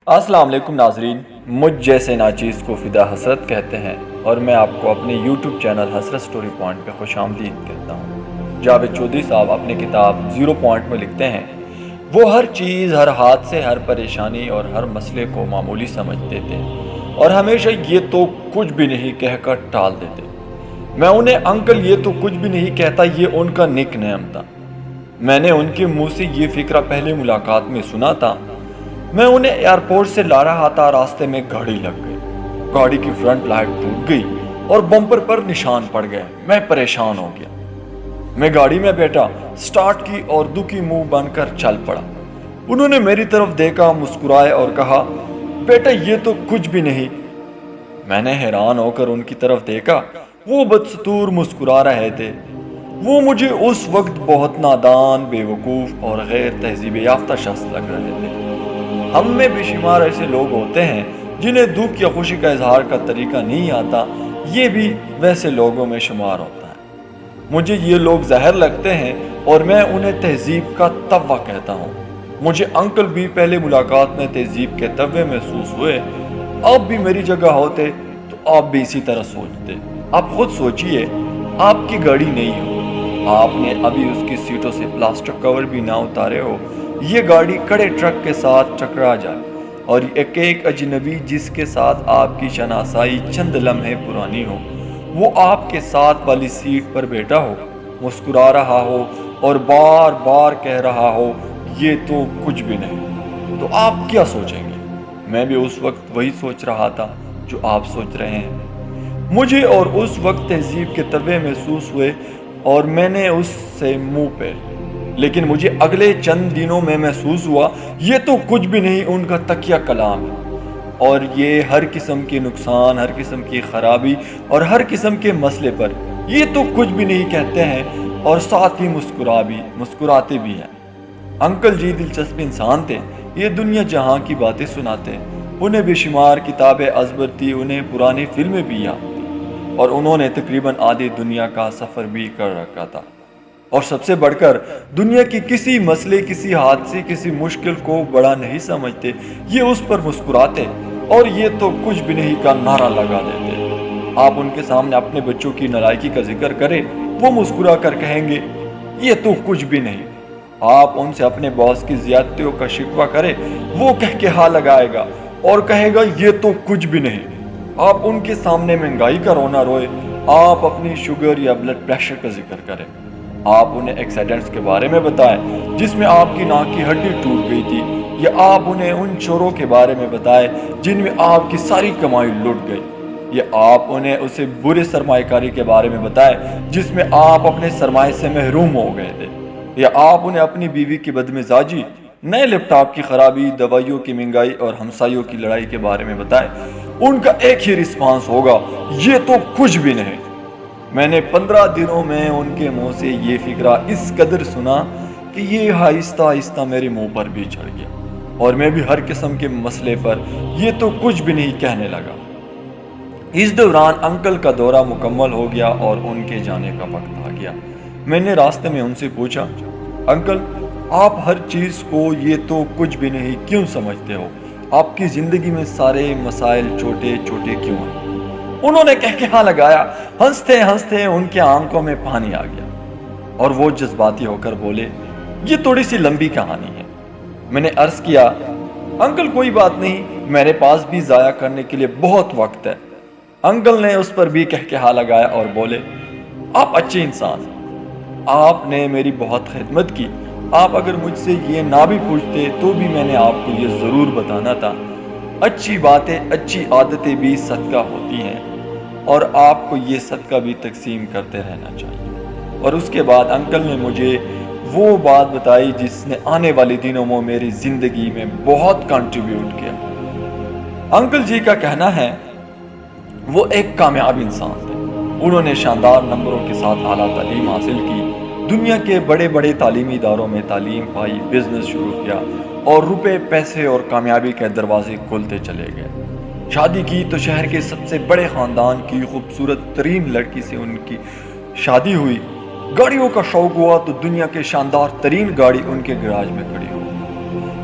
السلام علیکم ناظرین، مجھ جیسے ناچیز کو فدا حسرت کہتے ہیں اور میں آپ کو اپنے یوٹیوب چینل حسرت سٹوری پوائنٹ پہ خوش آمدید کہتا ہوں۔ جاوید چودھری صاحب اپنے کتاب زیرو پوائنٹ میں لکھتے ہیں، وہ ہر چیز، ہر حادثے، ہر پریشانی اور ہر مسئلے کو معمولی سمجھتے تھے اور ہمیشہ یہ تو کچھ بھی نہیں کہہ کر ٹال دیتے۔ میں انہیں انکل یہ تو کچھ بھی نہیں کہتا یہ ان کا نک نیم تھا۔ میں نے ان کے منہ سے یہ فکرہ پہلے ملاقات میں سنا تھا۔ میں انہیں ایئرپورٹ سے لا رہا تھا، راستے میں گاڑی لگ گئی، گاڑی کی فرنٹ لائٹ ٹوٹ گئی اور بمپر پر نشان پڑ گئے۔ میں پریشان ہو گیا۔ میں گاڑی میں بیٹھا، سٹارٹ کی اور دکھی منہ بن کر چل پڑا۔ انہوں نے میری طرف دیکھا، مسکرائے اور کہا، بیٹا یہ تو کچھ بھی نہیں۔ میں نے حیران ہو کر ان کی طرف دیکھا، وہ بدستور مسکرا رہے تھے۔ وہ مجھے اس وقت بہت نادان، بے وقوف اور غیر تہذیب یافتہ شخص لگ رہے تھے۔ ہم میں بے شمار ایسے لوگ ہوتے ہیں جنہیں دکھ یا خوشی کا اظہار کا طریقہ نہیں آتا، یہ بھی ویسے لوگوں میں شمار ہوتا ہے۔ مجھے یہ لوگ زہر لگتے ہیں اور میں انہیں تہذیب کا توا کہتا ہوں۔ مجھے انکل بھی پہلے ملاقات میں تہذیب کے توے محسوس ہوئے۔ آپ بھی میری جگہ ہوتے تو آپ بھی اسی طرح سوچتے۔ آپ خود سوچئے، آپ کی گاڑی نہیں ہو، آپ نے ابھی اس کی سیٹوں سے پلاسٹک کور بھی نہ اتارے ہو، یہ گاڑی کڑے ٹرک کے ساتھ ٹکرا جائے اور ایک اجنبی جس کے ساتھ آپ کی شناسائی چند لمحے پرانی ہو، وہ آپ کے ساتھ والی سیٹ پر بیٹھا ہو، مسکرا رہا ہو اور بار بار کہہ رہا ہو، یہ تو کچھ بھی نہیں، تو آپ کیا سوچیں گے؟ میں بھی اس وقت وہی سوچ رہا تھا جو آپ سوچ رہے ہیں۔ مجھے اور اس وقت تہذیب کے توے محسوس ہوئے اور میں نے اس سے منہ پہ، لیکن مجھے اگلے چند دنوں میں محسوس ہوا یہ تو کچھ بھی نہیں ان کا تکیہ کلام ہے، اور یہ ہر قسم کے نقصان، ہر قسم کی خرابی اور ہر قسم کے مسئلے پر یہ تو کچھ بھی نہیں کہتے ہیں اور ساتھ ہی مسکراتے بھی ہیں۔ انکل جی دلچسپ انسان تھے، یہ دنیا جہاں کی باتیں سناتے، انہیں بے شمار کتابیں ازبر تھی، انہیں پرانی فلمیں بھی یاد تھی اور انہوں نے تقریباً آدھی دنیا کا سفر بھی کر رکھا تھا، اور سب سے بڑھ کر دنیا کی کسی مسئلے، کسی حادثے، کسی مشکل کو بڑا نہیں سمجھتے، یہ اس پر مسکراتے اور یہ تو کچھ بھی نہیں کا نعرہ لگا دیتے۔ آپ ان کے سامنے اپنے بچوں کی نالائکی کا ذکر کریں، وہ مسکرا کر کہیں گے یہ تو کچھ بھی نہیں۔ آپ ان سے اپنے باس کی زیادتیوں کا شکوہ کریں، وہ کہہ کے ہاں لگائے گا اور کہے گا یہ تو کچھ بھی نہیں۔ آپ ان کے سامنے مہنگائی کا رونا روئے، آپ اپنی شوگر یا بلڈ پریشر کا ذکر کریں، آپ انہیں ایکسیڈنٹس کے بارے میں بتائیں جس میں آپ کی ناک کی ہڈی ٹوٹ گئی تھی، یا آپ انہیں ان چوروں کے بارے میں بتائیں جن میں آپ کی ساری کمائی لٹ گئی، یا آپ انہیں اسے برے سرمایہ کاری کے بارے میں بتائیں جس میں آپ اپنے سرمایہ سے محروم ہو گئے تھے، یا آپ انہیں اپنی بیوی کی بدمزاجی، نئے لیپ ٹاپ کی خرابی، دوائیوں کی مہنگائی اور ہمسایوں کی لڑائی کے بارے میں بتائیں۔ ان کا ایک ہی رسپانس ہوگا، یہ تو کچھ بھی نہیں۔ میں نے 15 دنوں میں ان کے منہ سے یہ فکرہ اس قدر سنا کہ یہ آہستہ آہستہ میرے منہ پر بھی چڑھ گیا اور میں بھی ہر قسم کے مسئلے پر یہ تو کچھ بھی نہیں کہنے لگا۔ اس دوران انکل کا دورہ مکمل ہو گیا اور ان کے جانے کا وقت آ گیا۔ میں نے راستے میں ان سے پوچھا، انکل آپ ہر چیز کو یہ تو کچھ بھی نہیں کیوں سمجھتے ہو؟ آپ کی زندگی میں سارے مسائل چھوٹے چھوٹے کیوں ہیں؟ انہوں نے کہہ کے ہاں لگایا، ہنستے ہنستے ان کے آنکھوں میں پانی آ گیا اور وہ جذباتی ہو کر بولے، یہ تھوڑی سی لمبی کہانی ہے۔ میں نے عرض کیا، انکل کوئی بات نہیں، میرے پاس بھی ضائع کرنے کے لیے بہت وقت ہے۔ انکل نے اس پر بھی کہہ کے ہاں لگایا اور بولے، آپ اچھے انسان ہیں، آپ نے میری بہت خدمت کی، آپ اگر مجھ سے یہ نہ بھی پوچھتے تو بھی میں نے آپ کو یہ ضرور بتانا تھا۔ اچھی باتیں، اچھی عادتیں بھی صدقہ ہوتی ہیں اور آپ کو یہ صدقہ بھی تقسیم کرتے رہنا چاہیے۔ اور اس کے بعد انکل نے مجھے وہ بات بتائی جس نے آنے والے دنوں میں میری زندگی میں بہت کنٹریبیوٹ کیا۔ انکل جی کا کہنا ہے وہ ایک کامیاب انسان تھے، انہوں نے شاندار نمبروں کے ساتھ اعلیٰ تعلیم حاصل کی، دنیا کے بڑے بڑے تعلیمی اداروں میں تعلیم پائی، بزنس شروع کیا اور روپے، پیسے اور کامیابی کے دروازے کھلتے چلے گئے۔ شادی کی تو شہر کے سب سے بڑے خاندان کی خوبصورت ترین لڑکی سے ان کی شادی ہوئی۔ گاڑیوں کا شوق ہوا تو دنیا کے شاندار ترین گاڑی ان کے گراج میں کھڑی ہوئی۔